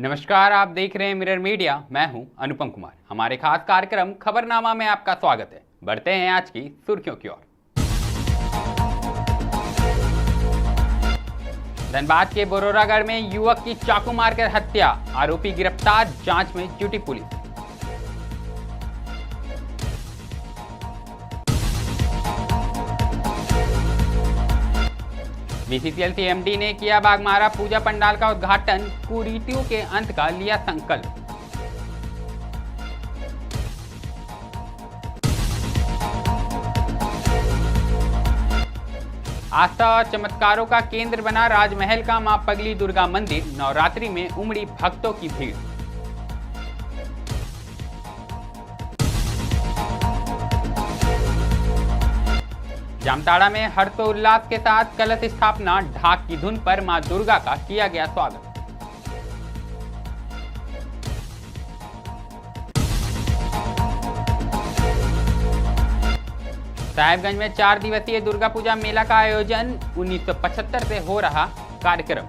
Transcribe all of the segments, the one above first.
नमस्कार, आप देख रहे हैं मिरर मीडिया। मैं हूं अनुपम कुमार। हमारे खास कार्यक्रम खबरनामा में आपका स्वागत है। बढ़ते हैं आज की सुर्खियों की ओर। धनबाद के बरोरागढ़ में युवक की चाकू मारकर हत्या, आरोपी गिरफ्तार, जांच में जुटी पुलिस। बीसीसीएल सीएमडी ने किया बागमारा पूजा पंडाल का उद्घाटन, कुरीतियों के अंत का लिया संकल्प। आस्था और चमत्कारों का केंद्र बना राजमहल का मां पगली दुर्गा मंदिर, नवरात्रि में उमड़ी भक्तों की भीड़। जामताड़ा में हर्षोल्लास के साथ कलश स्थापना, ढाक की धुन पर मां दुर्गा का किया गया स्वागत। साहेबगंज में 4 दिवसीय दुर्गा पूजा मेला का आयोजन, 1975 से हो रहा कार्यक्रम।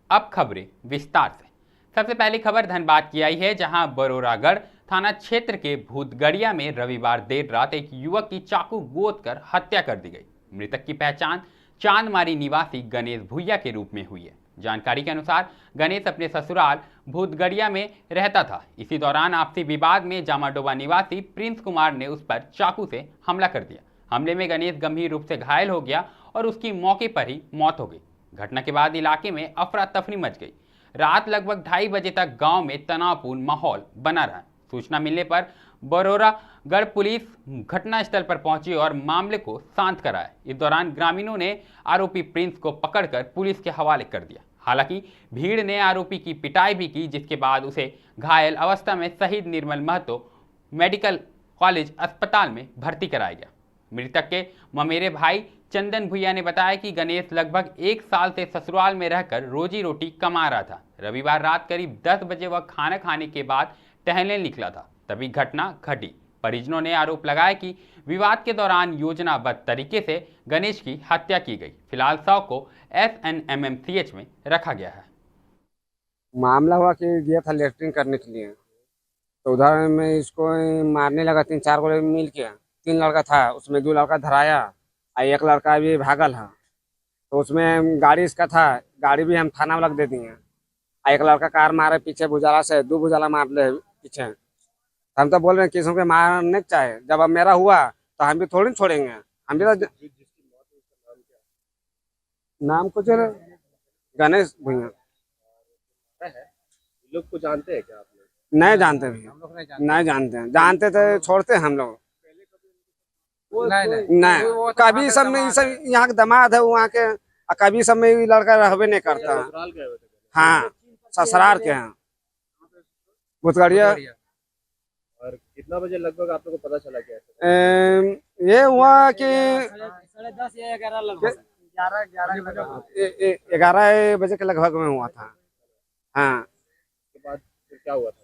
अब खबरें विस्तार से। सबसे पहली खबर धनबाद की आई है, जहां बरोरागढ़ थाना क्षेत्र के भूतगड़िया में रविवार देर रात एक युवक की चाकू गोद कर हत्या कर दी गई। मृतक की पहचान चांदमारी निवासी गणेश भुइया के रूप में हुई है। जानकारी के अनुसार गणेश अपने ससुराल भूतगड़िया में रहता था। इसी दौरान आपसी विवाद में जामाडोबा निवासी प्रिंस कुमार ने उस पर चाकू से हमला कर दिया। हमले में गणेश गंभीर रूप से घायल हो गया और उसकी मौके पर ही मौत हो गई। घटना के बाद इलाके में अफरा तफरी मच गई। रात लगभग 2:30 बजे तक गांव में तनावपूर्ण माहौल बना रहा। सूचना मिलने पर बरोरागढ़ पुलिस घटनास्थल पर पहुंची और मामले को शांत कराया। इस दौरान ग्रामीणों ने आरोपी प्रिंस को पकड़कर पुलिस के हवाले कर दिया। हालांकि भीड़ ने आरोपी की पिटाई भी की, जिसके बाद उसे घायल अवस्था में शहीद निर्मल महतो मेडिकल कॉलेज अस्पताल में भर्ती कराया गया। मृतक के ममेरे भाई चंदन भुइया ने बताया कि गणेश लगभग 1 साल से ससुराल में रहकर रोजी रोटी कमा रहा था। रविवार रात करीब 10 बजे वह खाना खाने के बाद टहलने निकला था, तभी घटना घटी। परिजनों ने आरोप लगाया कि विवाद के दौरान योजनाबद्ध तरीके से गणेश की हत्या की गई। फिलहाल शव को SNMMCH में रखा गया है। मामला हुआ कि गया था लेटरिन करने के लिए, तो उधर में इसको मारने लगा। 3-4 गोले मिल के 3 लड़का था, उसमें 2 लड़का धराया और 1 लड़का भी भागल है। तो उसमें गाड़ी इसका था, गाड़ी भी हम थाना वाला दे दिए। 1 लड़का कार मारे पीछे भुजाला से, 2 भुजाला मार ले पीछे। हम तो बोल रहे हैं किसी को मारने चाहे, जब अब मेरा हुआ तो हम भी थोड़ी छोड़ेंगे। हम भी तो नाम कुछ गणेश भुइया लोग को जानते हैं क्या आप लोग? नहीं जानते भी, नहीं जानते हैं। जानते थे छोड़ते हैं हम लोग। नहीं कभी सब में सब यहाँ के दामाद है वहाँ के, कभी सब में लड़का रहबे नहीं करता। ससुराल गए हुए थे? हाँ ससुराल के हैं भूतगड़िया। और कितना बजे लगभग आप लोग को पता चला क्या? ये हुआ कि 11 बजे के लगभग में हुआ था। हाँ उसके बाद फिर क्या हुआ था?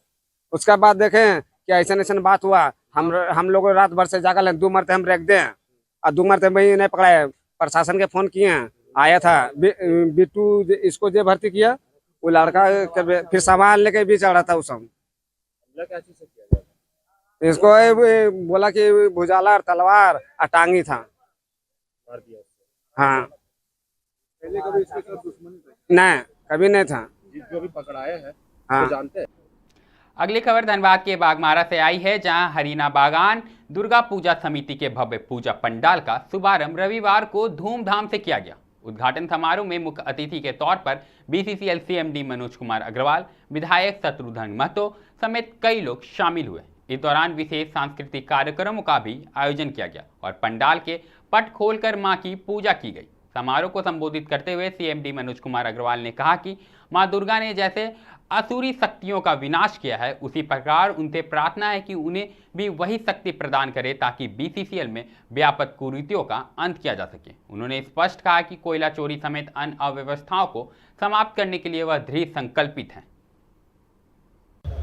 उसका बाद देखें कि ऐसा ऐसा बात हुआ। हम लोग रात भर से जागल हैं। 2 मरते हम रख दें और 2 मरते वही नहीं पकड़ाए। प्रशासन के फोन किए, आया था बिट्टू, इसको जो भर्ती किया वो लड़का फिर सामान लेके भी चढ़ा था। उस समय हमला क्या चीज से किया गया था? इसको बोला कि भुजाला और तलवार और टांगी था, मार दिया उसको? हाँ पहले कभी इसके साथ दुश्मनी थी? नहीं कभी नहीं था। जो भी पकड़ाए हैं हाँ। वो जानते हैं। अगली खबर धनबाद के बागमारा से आई है, जहां हरीना बागान दुर्गा पूजा समिति के भव्य पूजा पंडाल का शुभारंभ रविवार को धूमधाम से किया गया। उद्घाटन समारोह में मुख्य अतिथि के तौर पर BCCL CMD मनोज कुमार अग्रवाल, विधायक शत्रुघ्न महतो समेत कई लोग शामिल हुए। इस दौरान विशेष सांस्कृतिक कार्यक्रमों का भी आयोजन किया गया और पंडाल के पट खोलकर मां की पूजा की गई। समारोह को संबोधित करते हुए CMD मनोज कुमार अग्रवाल ने कहा कि मां दुर्गा ने जैसे असुरी शक्तियों का विनाश किया है, उसी प्रकार उनसे प्रार्थना है कि उन्हें भी वही शक्ति प्रदान करे ताकि BCCL में व्यापक कुरीतियों का अंत किया जा सके। उन्होंने स्पष्ट कहा कि कोयला चोरी समेत अन्य अव्यवस्थाओं को समाप्त करने के लिए वह दृढ़ संकल्पित हैं।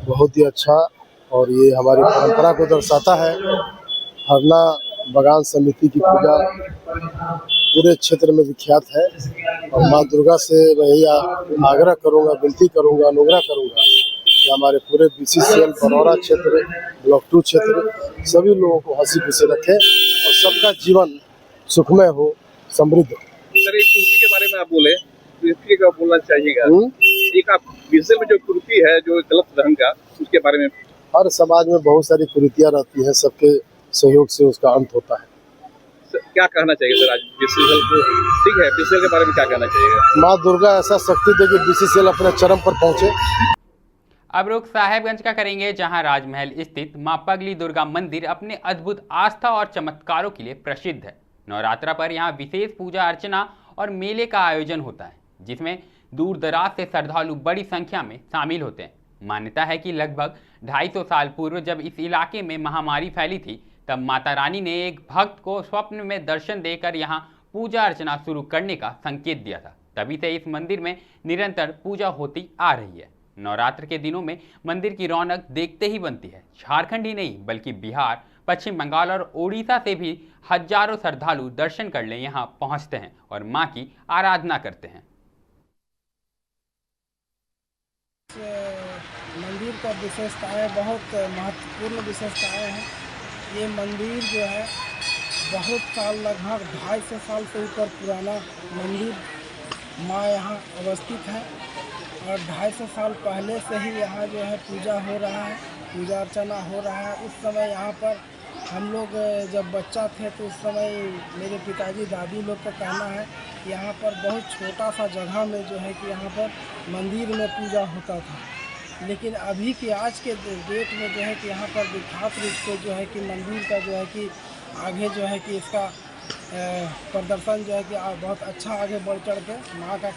बहुत ही अच्छा और ये हमारी परंपरा को दर्शाता है। हरना बागान समिति की पूजा पूरे क्षेत्र में विख्यात है। और माँ दुर्गा से वही आग्रह करूंगा, विनती करूंगा, अनुग्रह करूंगा कि हमारे पूरे BCCL बरौरा क्षेत्र, ब्लॉक 2 क्षेत्र सभी लोगों को हंसी खुशी रखें और सबका जीवन सुखमय हो, समृद्ध हो। सर, एक कुर्सी के बारे में आप बोले, तो इसके क्या बोलना चाहिएगा? एक आप BCCL में जो कुर्सी है जो गलत ढंग का, उसके बारे में। हर समाज में बहुत सारी कुरीतियां रहती हैं, सबके सहयोग से उसका अंत होता है। क्या कहना चाहिए सर आज BCCL को? ठीक है, BCCL के बारे में क्या कहना चाहिए? माँ दुर्गा ऐसा शक्ति दे कि BCCL अपने चरम पर पहुंचे। अब रुख साहेबगंज का करेंगे, जहां राजमहल स्थित मां पगली दुर्गा मंदिर अपने अद्भुत आस्था और चमत्कारों के लिए प्रसिद्ध है। नवरात्रा पर यहां विशेष पूजा अर्चना और मेले का आयोजन होता है, जिसमें दूर दराज से श्रद्धालु बड़ी संख्या में शामिल होते हैं। मान्यता है कि लगभग 250 साल पूर्व जब इस इलाके में महामारी फैली थी, तब माता रानी ने एक भक्त को स्वप्न में दर्शन देकर यहाँ पूजा अर्चना शुरू करने का संकेत दिया था। तभी से इस मंदिर में निरंतर पूजा होती आ रही है। नवरात्र के दिनों में मंदिर की रौनक देखते ही बनती है। झारखंड ही नहीं बल्कि बिहार, पश्चिम बंगाल और ओडिशा से भी हजारों श्रद्धालु दर्शन करने यहाँ पहुँचते हैं और माँ की आराधना करते हैं। मंदिर का विशेषताएं बहुत महत्वपूर्ण विशेषताएं हैं। ये मंदिर जो है बहुत साल, लगभग 250 साल से ऊपर पुराना मंदिर माँ यहाँ अवस्थित है और 250 साल पहले से ही यहाँ जो है पूजा हो रहा है, पूजा अर्चना हो रहा है। उस समय यहाँ पर हम लोग जब बच्चा थे तो उस समय मेरे पिताजी दादी लोग का कहना है कि यहाँ पर बहुत छोटा सा जगह में जो है कि यहाँ पर मंदिर में पूजा होता था। लेकिन अभी के आज के डेट में जो है कि यहाँ पर विख्यात रूप से जो है कि मंदिर का जो है कि आगे जो है कि इसका प्रदर्शन जो है कि बहुत अच्छा आगे बढ़ चढ़ के माँ का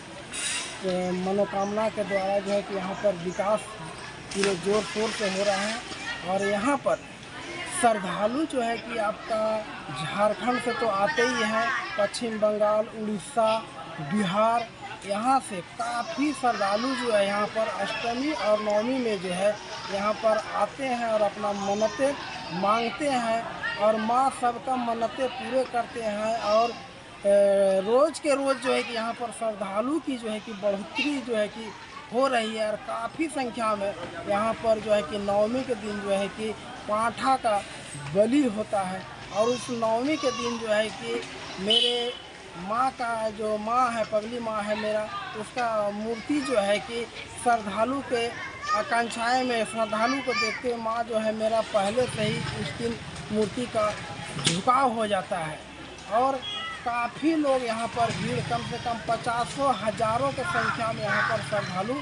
मनोकामना के द्वारा जो है कि यहाँ पर विकास पूरे जोर शोर से हो रहा है। और यहाँ पर श्रद्धालु जो है कि आपका झारखंड से तो आते ही हैं, पश्चिम बंगाल, उड़ीसा, बिहार, यहाँ से काफ़ी श्रद्धालु जो है यहाँ पर अष्टमी और नवमी में जो है यहाँ पर आते हैं और अपना मन्नतें मांगते हैं और माँ सबका मन्नतें पूरे करते हैं। और रोज़ के रोज़ जो है कि यहाँ पर श्रद्धालु की जो है कि बढ़ोतरी जो है कि हो रही है और काफ़ी संख्या में यहाँ पर जो है कि नवमी के दिन जो है कि पांठा का बलि होता है। और उस नवमी के दिन जो है कि मेरे माँ का जो माँ है, पगली माँ है मेरा, उसका मूर्ति जो है कि श्रद्धालु के आकांक्षाएं में श्रद्धालु को देखते हुए माँ जो है मेरा पहले से ही उस दिन मूर्ति का झुकाव हो जाता है। और काफ़ी लोग यहाँ पर भीड़, कम से कम 50 हजारों की संख्या में यहाँ पर श्रद्धालु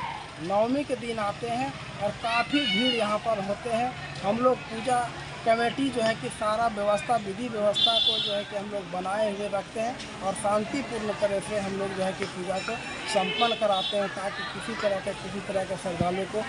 नवमी के दिन आते हैं और काफ़ी भीड़ यहाँ पर होते हैं। हम लोग पूजा कमेटी जो है कि सारा व्यवस्था, विधि व्यवस्था को जो है कि हम लोग बनाए हुए रखते हैं और शांतिपूर्ण तरह से हम लोग जो है कि पूजा को संपन्न कराते हैं, ताकि किसी तरह के श्रद्धालु को।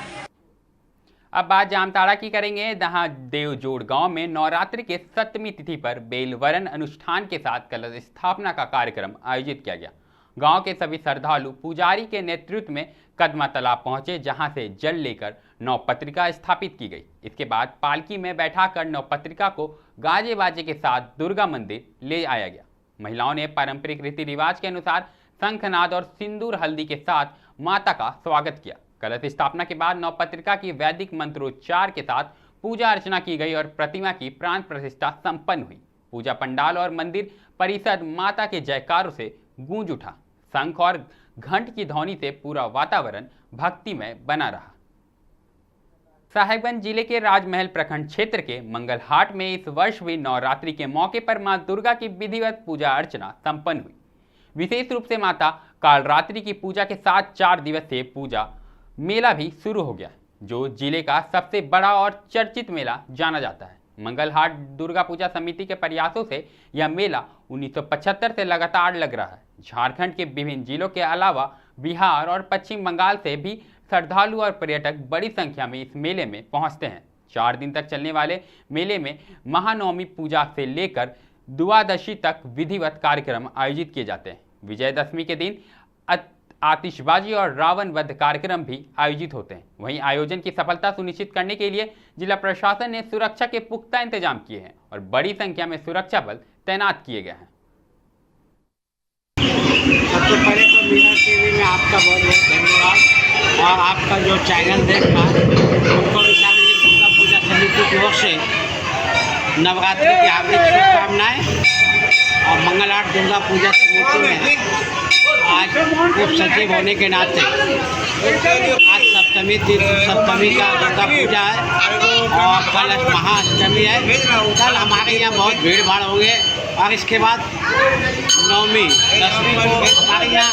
अब बात जामताड़ा की करेंगे, जहां देवजोड़ गांव में नवरात्रि के 7वीं तिथि पर बेलवरण अनुष्ठान के साथ कलश स्थापना का कार्यक्रम आयोजित किया गया। गांव के सभी श्रद्धालु पुजारी के नेतृत्व में कदमा तालाब पहुंचे, जहां से जल लेकर नवपत्रिका स्थापित की गई। इसके बाद पालकी में बैठाकर नवपत्रिका को गाजे बाजे के साथ दुर्गा मंदिर ले आया गया। महिलाओं ने पारंपरिक रीति रिवाज के अनुसार शंखनाद और सिंदूर हल्दी के साथ माता का स्वागत किया। कलश स्थापना के बाद नवपत्रिका की वैदिक मंत्रोच्चार के साथ पूजा अर्चना की गई और प्रतिमा की प्राण प्रतिष्ठा संपन्न हुई। पूजा पंडाल और मंदिर परिसर माता के जयकारों से गूंज उठा। शंख और घंट की ध्वनि से पूरा वातावरण भक्तिमय बना रहा। साहेबगंज जिले के राजमहल प्रखंड क्षेत्र के मंगलहाट में इस वर्ष भी नवरात्रि के मौके पर मां दुर्गा की विधिवत पूजा अर्चना संपन्न हुई। विशेष रूप से माता कालरात्रि की पूजा के साथ 4 दिवसीय पूजा मेला भी शुरू हो गया, जो जिले का सबसे बड़ा और चर्चित मेला जाना जाता है। मंगलहाट दुर्गा पूजा समिति के प्रयासों से यह मेला 1975 से लगातार लग रहा है। झारखंड के विभिन्न जिलों के अलावा बिहार और पश्चिम बंगाल से भी श्रद्धालु और पर्यटक बड़ी संख्या में इस मेले में पहुंचते हैं। 4 दिन तक चलने वाले मेले में महानवमी पूजा से लेकर द्वादशी तक विधिवत कार्यक्रम आयोजित किए जाते हैं। विजयदशमी के दिन आतिशबाजी और रावण वध कार्यक्रम भी आयोजित होते हैं। वहीं आयोजन की सफलता सुनिश्चित करने के लिए जिला प्रशासन ने सुरक्षा के पुख्ता इंतजाम किए हैं और बड़ी संख्या में सुरक्षा बल तैनात किए गए हैं। सबसे पहले तो मिरर टीवी में आपका बहुत बहुत धन्यवाद और आपका जो चैनल देख रहा है उनको विशाल दुर्गा पूजा समिति की ओर से नवरात्रि की हार्दिक शुभकामनाएं। और मंगलहाट दुर्गा पूजा समिति में आज उप सचिव होने के नाते आज सप्तमी का दुर्गा पूजा है और कल महाअष्टमी है। कल हमारे यहाँ बहुत भीड़ भाड़ होंगे और इसके बाद नवमी 10वीं को हमारे यहाँ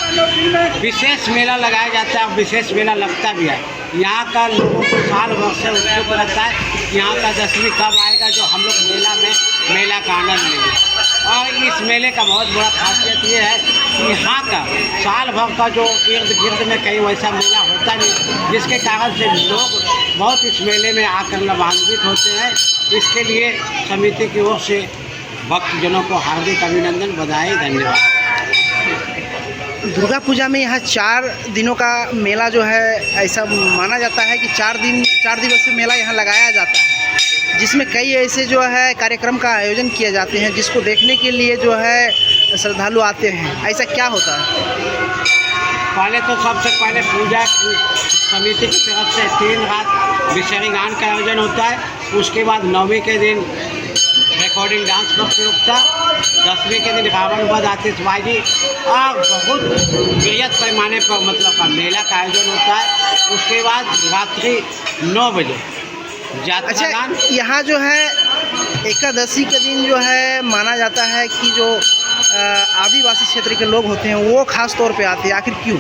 विशेष मेला लगाया जाता है और विशेष मेला लगता भी है। यहाँ का लोगों को साल भर से उत्सुक रहता है यहाँ का 10वीं कब आएगा जो हम लोग मेला का आनंद लेंगे। और इस मेले का बहुत बड़ा खासियत ये है कि यहाँ का साल भर का जो इर्द गिर्द में कहीं वैसा मेला होता नहीं, जिसके कारण से लोग बहुत इस मेले में आकर लाभान्वित होते हैं। इसके लिए समिति की ओर से भक्तजनों को हार्दिक अभिनंदन, बधाई, धन्यवाद। दुर्गा पूजा में यहाँ 4 दिनों का मेला जो है ऐसा माना जाता है कि 4 दिवसीय मेला यहाँ लगाया जाता है, जिसमें कई ऐसे जो है कार्यक्रम का आयोजन किए जाते हैं जिसको देखने के लिए जो है श्रद्धालु आते हैं। ऐसा क्या होता है? पहले तो सबसे पहले पूजा समिति की तरफ से 3 रात विषयी गान का आयोजन होता है। उसके बाद 9वीं के दिन रिकॉर्डिंग डांस प्रतियोगिता, 10वीं के दिन रावण वध आतिशबाजी और बहुत बृहद पैमाने पर मतलब का मेला का आयोजन होता है। उसके बाद रात्रि 9 बजे अच्छा, यहाँ जो है एकादशी के दिन जो है माना जाता है कि जो आदिवासी क्षेत्र के लोग होते हैं वो खास तौर पे आते हैं। आखिर क्यों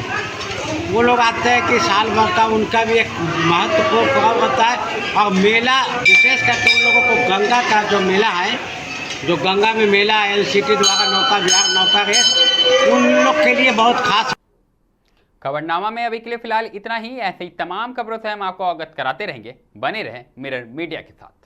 वो लोग आते हैं? कि साल भर का उनका भी एक महत्वपूर्ण पर्व होता है और मेला विशेष करके उन लोगों को गंगा का जो मेला है, जो गंगा में मेला LCT द्वारा नौका विहार नौका रेस, उन लोग के लिए बहुत खास। खबरनामा में अभी के लिए फिलहाल इतना ही। ऐसे ही तमाम खबरों से हम आपको अवगत कराते रहेंगे। बने रहें मिरर मीडिया के साथ।